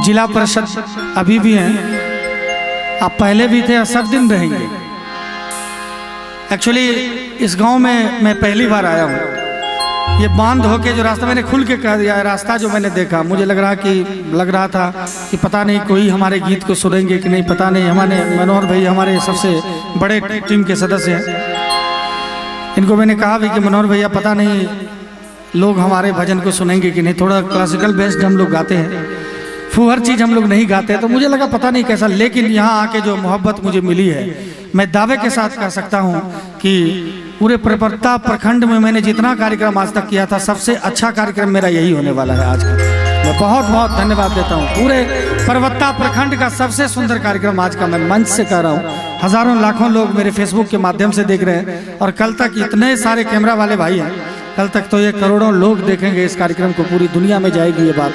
जिला परिषद अभी भी हैं, आप पहले भी थे और सब दिन रहेंगे। एक्चुअली इस गांव में मैं पहली बार आया हूँ। ये बांध होके जो रास्ता मैंने खुल के कह दिया, रास्ता जो मैंने देखा मुझे लग रहा था कि पता नहीं कोई हमारे गीत को सुनेंगे कि नहीं, पता नहीं। हमारे मनोहर भाई हमारे सबसे बड़े टीम के सदस्य हैं, इनको मैंने कहा भी कि मनोहर भैया पता नहीं लोग हमारे भजन को सुनेंगे कि नहीं। थोड़ा क्लासिकल बेस्ड हम लोग गाते हैं, हर चीज़ हम लोग नहीं गाते, तो मुझे लगा पता नहीं कैसा। लेकिन यहाँ आके जो मोहब्बत मुझे मिली है, मैं दावे के साथ कह सकता हूँ कि पूरे परबत्ता प्रखंड में मैंने जितना कार्यक्रम आज तक किया था, सबसे अच्छा कार्यक्रम मेरा यही होने वाला है आज का। मैं बहुत बहुत धन्यवाद देता हूँ। पूरे परबत्ता प्रखंड का सबसे सुंदर कार्यक्रम आज का मैं मंच से कह रहा हूँ। हजारों लाखों लोग मेरे फेसबुक के माध्यम से देख रहे हैं और कल तक इतने सारे कैमरा वाले भाई हैं, कल तक तो ये करोड़ों लोग देखेंगे इस कार्यक्रम को, पूरी दुनिया में जाएगी ये बात।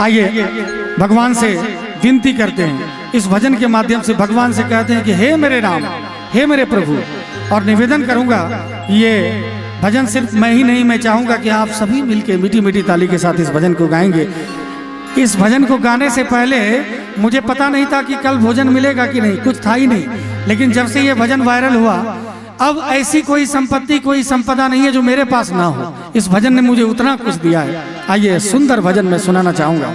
आइए भगवान से विनती करते हैं, इस भजन के माध्यम से भगवान से कहते हैं कि हे मेरे राम, हे मेरे प्रभु। और निवेदन करूंगा, ये भजन सिर्फ मैं ही नहीं, मैं चाहूंगा कि आप सभी मिलके मीठी मीठी ताली के साथ इस भजन को गाएंगे। इस भजन को गाने से पहले मुझे पता नहीं था कि कल भोजन मिलेगा कि नहीं, कुछ था ही नहीं। लेकिन जब से ये भजन वायरल हुआ, अब ऐसी कोई संपत्ति, कोई संपदा नहीं है जो मेरे पास ना हो। इस भजन ने मुझे उतना कुछ दिया है। आइए सुंदर भजन मैं सुनाना चाहूंगा।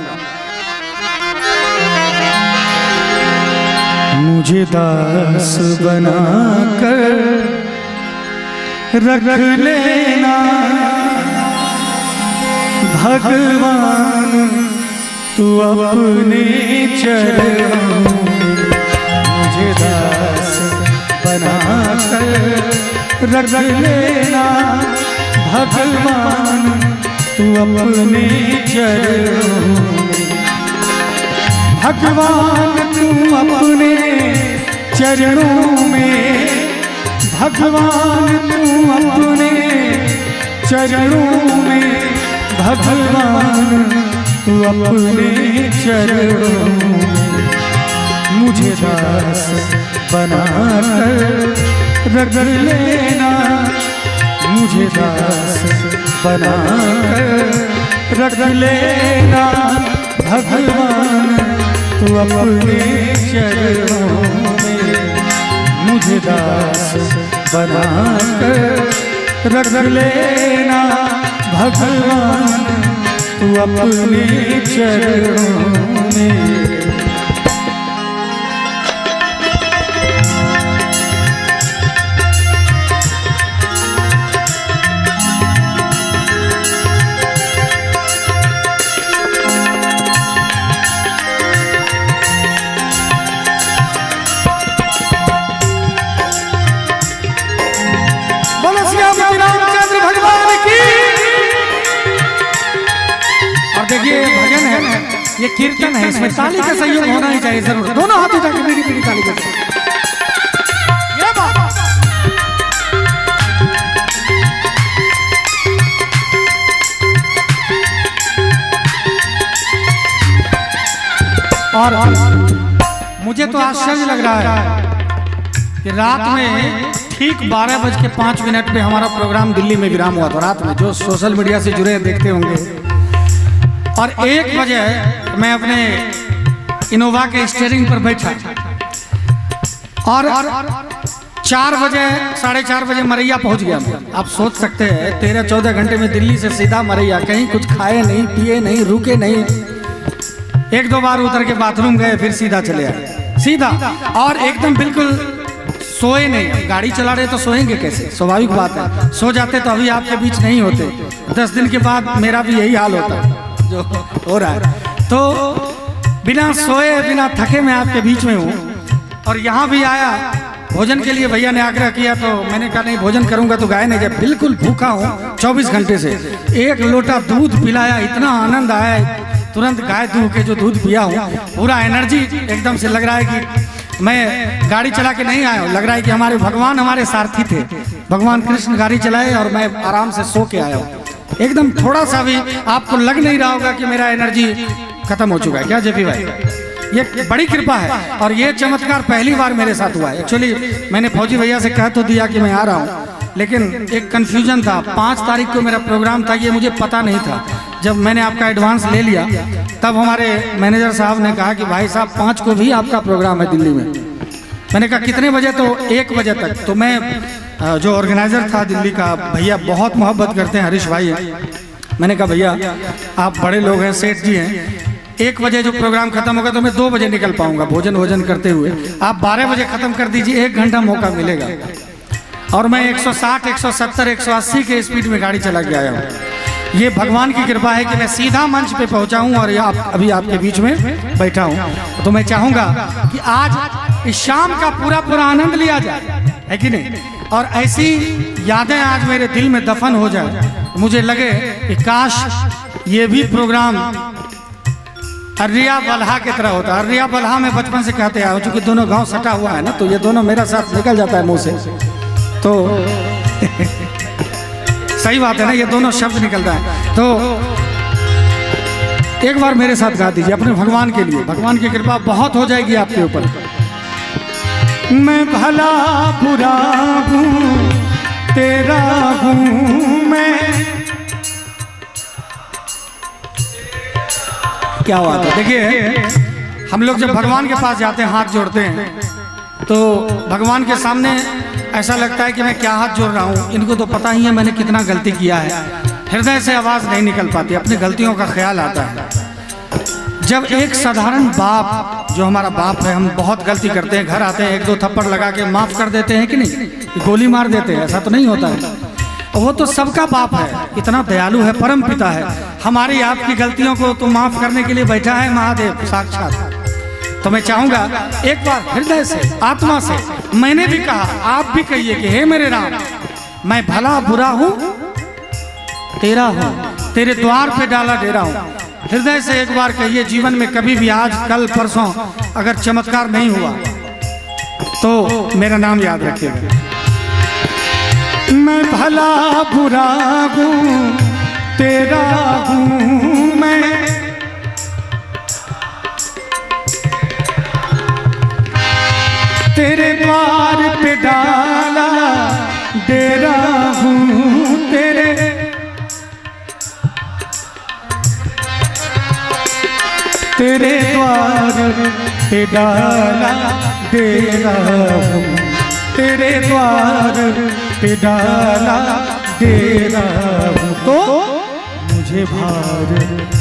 मुझे दास बना कर रख लेना भगवान, तू अपने चरणों। मुझे दास बना कर रख लेना भगवान, तू अपने चरणों। भगवान तू अपने चरणों में, भगवान तू अपने चरणों में, भगवान तू अपने चरणों में। मुझे दास बना कर रख लेना, मुझे दास बना कर रख लेना भगवान, तू अपने चरणों में। मुझे दास बना कर रख लेना भगवान, तू अपने चरणों में। देखिए भजन है, ये कीर्तन है, इसमें ताली का सहयोग होना ही चाहिए जरूर। दोनों हाथ उठा के मीठी मीठी ताली करते हैं। और मुझे तो आश्चर्य लग रहा है कि रात में ठीक 12:05 पे हमारा प्रोग्राम दिल्ली में विराम हुआ था। रात में जो सोशल मीडिया से जुड़े देखते होंगे, और 1 बजे मैं अपने इनोवा के स्टीयरिंग पर बैठा और 4 बजे 4:30 बजे मरैया पहुंच गया। आप सोच सकते हैं 13-14 घंटे में दिल्ली से सीधा मरैया, कहीं कुछ खाए नहीं, पिए नहीं, रुके नहीं, 1-2 बार उतर के बाथरूम गए, फिर सीधा चले आए, सीधा। और एकदम बिल्कुल सोए नहीं। गाड़ी चला रहे तो सोएंगे कैसे, स्वाभाविक बात है। सो जाते तो अभी आपके बीच नहीं होते। 10 दिन के बाद मेरा भी यही हाल होता है जो हो रहा है। तो बिना सोए बिना थके मैं आपके बीच में हूँ। और यहाँ भी आया भोजन के लिए, भैया ने आग्रह किया तो मैंने कहा नहीं, भोजन करूँगा तो गाय नहीं जाए। बिल्कुल भूखा हूँ 24 घंटे से। 1 लोटा दूध पिलाया, इतना आनंद आया, तुरंत गाय दूध के जो दूध पिया हूँ, पूरा एनर्जी एकदम से लग रहा है कि मैं गाड़ी चला के नहीं आया हूँ। लग रहा है कि हमारे भगवान हमारे सारथी थे, भगवान कृष्ण गाड़ी चलाए और मैं आराम से सो के आया हूँ। एकदम थोड़ा सा भी आपको लग नहीं रहा होगा कि मेरा एनर्जी खत्म हो चुका है। क्या जेपी भाई, ये बड़ी कृपा है। और ये चमत्कार पहली बार मेरे साथ हुआ है। एक्चुअली मैंने फौजी भैया से कह तो दिया कि मैं आ रहा हूँ, लेकिन एक कंफ्यूजन था। 5 तारीख को मेरा प्रोग्राम था, ये मुझे पता नहीं था। जब मैंने आपका एडवांस ले लिया तब हमारे मैनेजर साहब ने कहा कि भाई साहब 5 को भी आपका प्रोग्राम है दिल्ली में। मैंने कहा कितने बजे? तो 1 बजे तक। तो मैं जो ऑर्गेनाइजर था दिल्ली का, भैया बहुत मोहब्बत करते हैं, हरीश भाई हैं, मैंने कहा भैया आप बड़े लोग हैं, सेठ जी हैं, 1 बजे जो प्रोग्राम खत्म होगा तो मैं 2 बजे निकल पाऊंगा भोजन करते हुए, आप 12 बजे खत्म कर दीजिए, 1 घंटा मौका मिलेगा। और मैं 160, 170, 180 के स्पीड में गाड़ी चला के आया हूँ। ये भगवान की कृपा है कि मैं सीधा मंच पे पहुंचा हूँ और अभी आपके बीच में बैठा हूँ। तो मैं चाहूंगा कि आज इस शाम का पूरा आनंद लिया जाए, है कि नहीं? और ऐसी यादें आज मेरे दिल में दफन हो जाए। मुझे लगे कि काश ये भी प्रोग्राम अर्रिया बल्हा की तरह होता। अर्रिया बल्हा में बचपन से कहते हैं, चूंकि दोनों गांव सटा हुआ है ना, तो ये दोनों मेरा साथ निकल जाता है मुंह से, तो सही बात है ना, ये दोनों शब्द निकलता है। तो एक बार मेरे साथ गा दीजिए अपने भगवान के लिए, भगवान की कृपा बहुत हो जाएगी आपके ऊपर। मैं भला बुरा हूँ तेरा हूँ मैं, क्या बात है। देखिए हम लोग जब भगवान के पास जाते हैं, हाथ जोड़ते हैं, तो भगवान के सामने ऐसा लगता है कि मैं क्या हाथ जोड़ रहा हूँ, इनको तो पता ही है मैंने कितना गलती किया है। हृदय से आवाज़ नहीं निकल पाती, अपनी गलतियों का ख्याल आता है। जब एक साधारण बाप, जो हमारा बाप है, हम बहुत गलती करते हैं, घर आते हैं 1-2 थप्पड़ लगा के माफ़ कर देते हैं कि नहीं, गोली मार देते हैं, ऐसा तो नहीं होता है। वो तो सबका बाप है, इतना दयालु है, परम पिता है। हमारी आपकी गलतियों को तो माफ़ करने के लिए बैठा है महादेव साक्षात। तो मैं चाहूंगा एक बार हृदय से, आत्मा से, मैंने भी कहा, आप भी कहिए कि हे मेरे राम, मैं भला बुरा हूं तेरा हूं, तेरे द्वार पे डाला डेरा हूं। हृदय से एक बार कहिए। जीवन में कभी भी आज कल परसों अगर चमत्कार नहीं हुआ तो मेरा नाम याद रखिएगा। मैं भला बुरा हूं तेरा हूं मैं, तेरे द्वार पे डाला डेरा हूँ तेरे, तेरे द्वार पे डाला डेरा हूँ, तेरे द्वार पे डाला डेरा हूँ। तो मुझे भार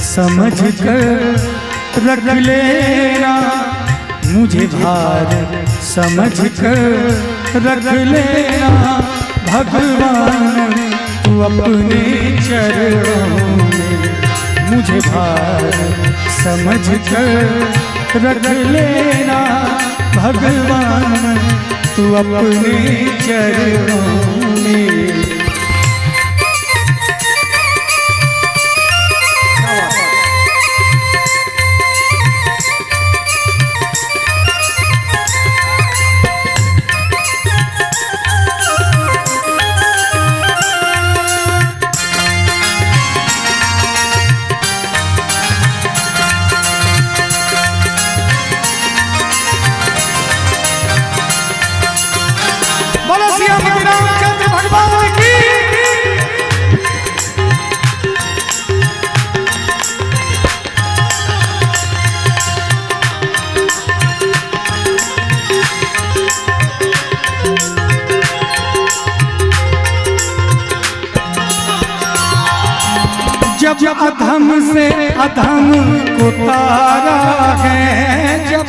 समझ कर रख लेना, मुझे भार समझ कर रख लेना भगवान, तू अपने चरणों में मुझे भार समझ कर रख लेना भगवान, तू अपने चरणों में। जब अधम से अधम को तारा है, जब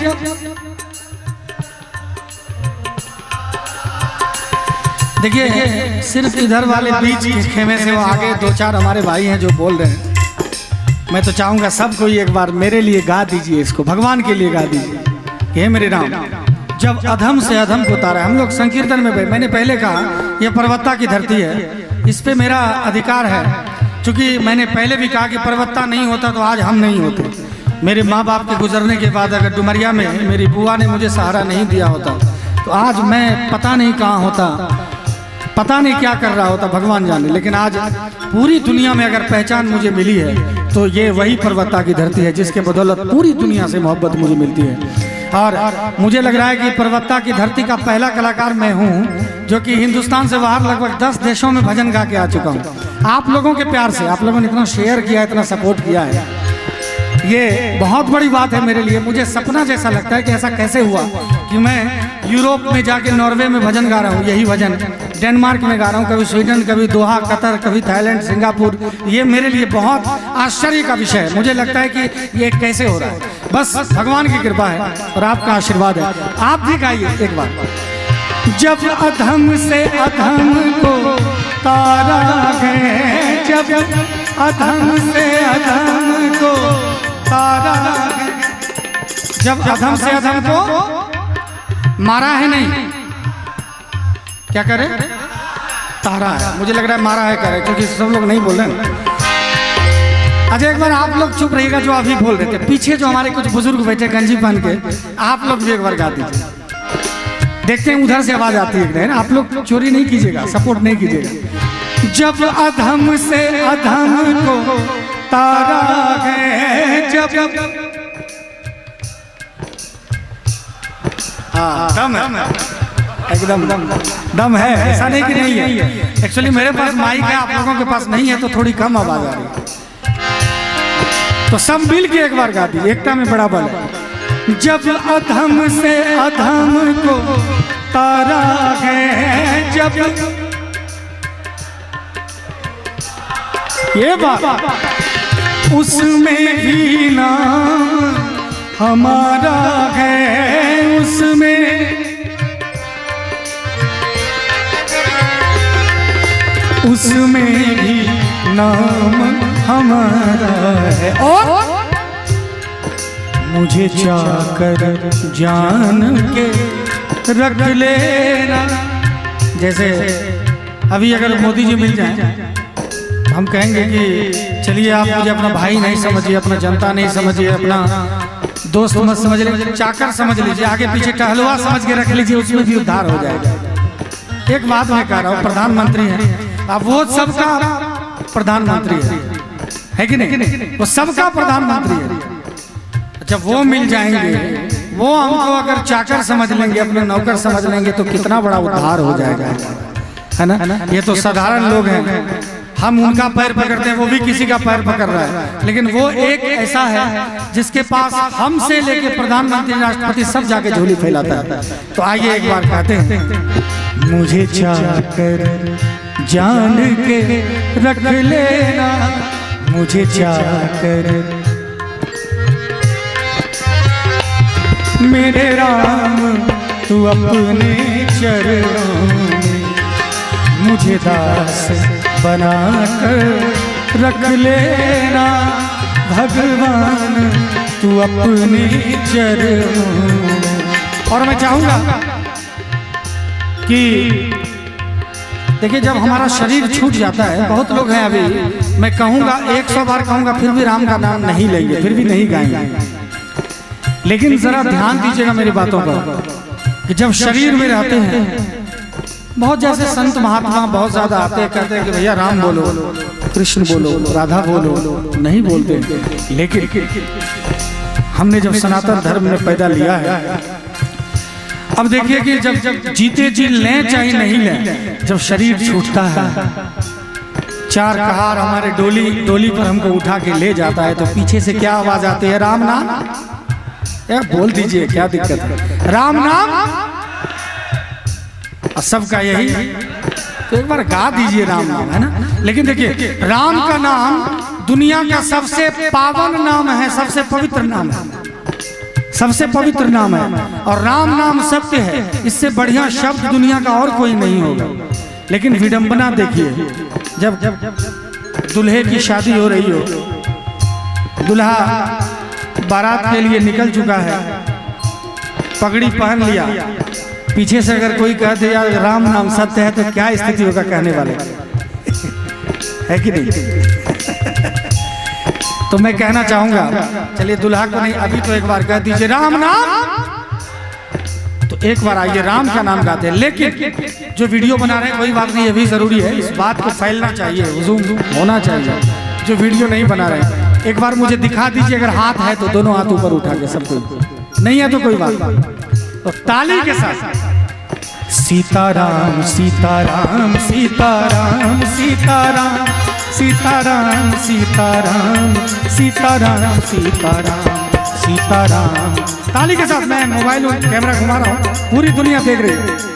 देखिए सिर्फ इधर वाले बीच के खेमे से वो आगे 2-4 हमारे भाई हैं जो बोल रहे हैं। मैं तो चाहूंगा सब कोई एक बार मेरे लिए गा दीजिए, इसको भगवान के लिए गा दीजिए कि हे मेरे राम, जब अधम से अधम को तारा। हम लोग संकीर्तन में, मैंने पहले कहा यह पर्वतता की धरती है, इस पे मेरा अधिकार है, क्योंकि मैंने पहले भी कहा कि पर्वतता नहीं होता तो आज हम नहीं होते। मेरे माँ बाप के गुजरने के बाद अगर डुमरिया में मेरी बुआ ने मुझे सहारा नहीं दिया होता तो आज मैं पता नहीं कहाँ होता, पता नहीं क्या कर रहा होता, भगवान जाने। लेकिन आज पूरी दुनिया में अगर पहचान मुझे मिली है तो ये वही पर्वतता की धरती है जिसके बदौलत पूरी दुनिया से मोहब्बत मुझे मिलती है। और मुझे लग रहा है कि पर्वता की धरती का पहला कलाकार मैं हूँ जो कि हिंदुस्तान से बाहर लगभग 10 देशों में भजन गा के आ चुका हूँ। आप लोगों के प्यार से, आप लोगों ने इतना शेयर किया, इतना सपोर्ट किया है, ये बहुत बड़ी बात है मेरे लिए। मुझे सपना जैसा लगता है कि ऐसा कैसे हुआ कि मैं यूरोप में जाके नॉर्वे में भजन गा रहा हूँ, यही भजन डेनमार्क में गा रहा हूँ, कभी स्वीडन, कभी दोहा, कतर, कभी थाईलैंड, सिंगापुर। ये मेरे लिए बहुत आश्चर्य का विषय है। मुझे लगता है कि ये कैसे हो रहा है, बस भगवान की कृपा है और आपका आशीर्वाद है। आप भी गाइए एक बार। जब अधम से अधम को तारा है, जब अधम से अधम को तारा है, जब अधम से अधम को मारा है, नहीं क्या करे, तारा है। मुझे लग रहा है मारा है करे, क्योंकि सब लोग नहीं बोल रहे। अच्छा एक बार आप लोग चुप रहिएगा जो अभी बोल रहे थे। पीछे जो हमारे कुछ बुजुर्ग बैठे गंजी पहन के, आप लोग भी एक बार गा दीजिए। देखते हैं उधर से आवाज आती है ना, आप लोग चोरी नहीं कीजिएगा, सपोर्ट नहीं कीजिएगा। जब अधम से अधम को तारा है, जब दम है, एकदम दम है, ऐसा नहीं कि नहीं है। एक्चुअली मेरे पास माइक है, आप लोगों के पास नहीं है, तो थोड़ी कम आवाज आ रही है। तो सब मिल के एक बार गा दी, एकता में बड़ा बल है। जब अधम से अधम को तारा है, जब ये बात उसमें भी नाम हमारा है, उसमें भी नाम हमारा है। और मुझे चाकर जान के रख लेना। जैसे अभी अगर मोदी जी मिल जाएं, हम कहेंगे कि चलिए आप मुझे अपना भाई नहीं समझिए, अपना जनता नहीं समझिए, अपना दोस्त मत समझ लीजिए, चाकर समझ लीजिए, आगे पीछे टहलुआ समझ के रख लीजिए, उसमें भी उद्धार हो जाएगा। एक बात मैं कह रहा हूँ, प्रधानमंत्री है, अब वो सबका प्रधानमंत्री है कि नहीं, वो सबका प्रधानमंत्री है। जब वो मिल जाएंगे, वो हमको अगर चाकर समझ लेंगे, अपने नौकर समझ लेंगे, तो कितना बड़ा उद्धार हो जाएगा, है ना। ये तो साधारण लोग हैं, हम उनका पैर पकड़ते हैं, वो भी किसी का पैर पकड़ रहा है, लेकिन वो एक ऐसा है जिसके पास हमसे लेके प्रधानमंत्री, राष्ट्रपति सब जाके झोली फैलाता है। तो आइए एक बार कहते हैं, मुझे चाकर जान के रख लेना, मुझे चाकर मेरे राम तू अपने चरणों में मुझे दास बनाकर रख लेना, भगवान तू अपने चरणों। और मैं चाहूंगा कि देखिए, जब हमारा शरीर छूट जाता है, बहुत लोग हैं अभी, मैं कहूंगा 100 बार कहूंगा फिर भी राम का नाम नहीं लेंगे, फिर भी नहीं गाएंगे। लेकिन जरा ध्यान दीजिएगा मेरी बातों पर कि जब शरीर में रहते हैं, बहुत जैसे संत महात्मा बहुत ज्यादा आते हैं, कहते हैं कि भैया राम बोलो, कृष्ण बोलो, राधा बोलो, नहीं बोलते। लेकिन हमने जब सनातन धर्म में पैदा लिया है, अब देखिए कि जब जीते जी लें चाहे नहीं लें, जब शरीर छूटता है, चार कहार हमारे डोली पर हमको उठा के ले जाता है, तो पीछे से क्या आवाज आती है, राम नाम। यार बोल दीजिए, क्या दिक्कत है, राम नाम सबका यही, तो एक बार गा दीजिए राम नाम, है ना। लेकिन देखिए, राम का नाम दुनिया का सबसे पावन नाम है, सबसे पवित्र नाम है, सबसे पवित्र नाम है, और राम नाम सत्य है। इससे बढ़िया शब्द दुनिया का और कोई नहीं होगा। लेकिन विडंबना देखिए, जब दूल्हे की शादी हो रही हो, दूल्हा बारात के लिए निकल चुका है, पगड़ी पहन लिया, पीछे से अगर कोई कह दे यार राम नाम सत्य है, तो क्या स्थिति होगा कहने वाले, है कि नहीं। तो मैं कहना चाहूंगा, चलिए दुल्हा को नहीं, अभी तो एक बार कह दीजिए राम नाम, तो एक बार आइए राम का नाम गाते हैं। लेकिन जो वीडियो बना रहे हैं, कोई बात नहीं, ये भी जरूरी है, इस बात को फैलना चाहिए, जूम होना चाहिए। जो वीडियो नहीं बना रहे हैं, एक बार मुझे दिखा दीजिए, अगर हाथ है तो दोनों हाथ ऊपर उठा के सबको नहीं है तो कोई बात। तो ताली के साथ सीताराम सीताराम सीताराम सीताराम सीताराम सीताराम सीताराम सीताराम सीताराम। ताली के साथ मैं मोबाइल कैमरा घुमा रहा हूँ, पूरी दुनिया देख रही है।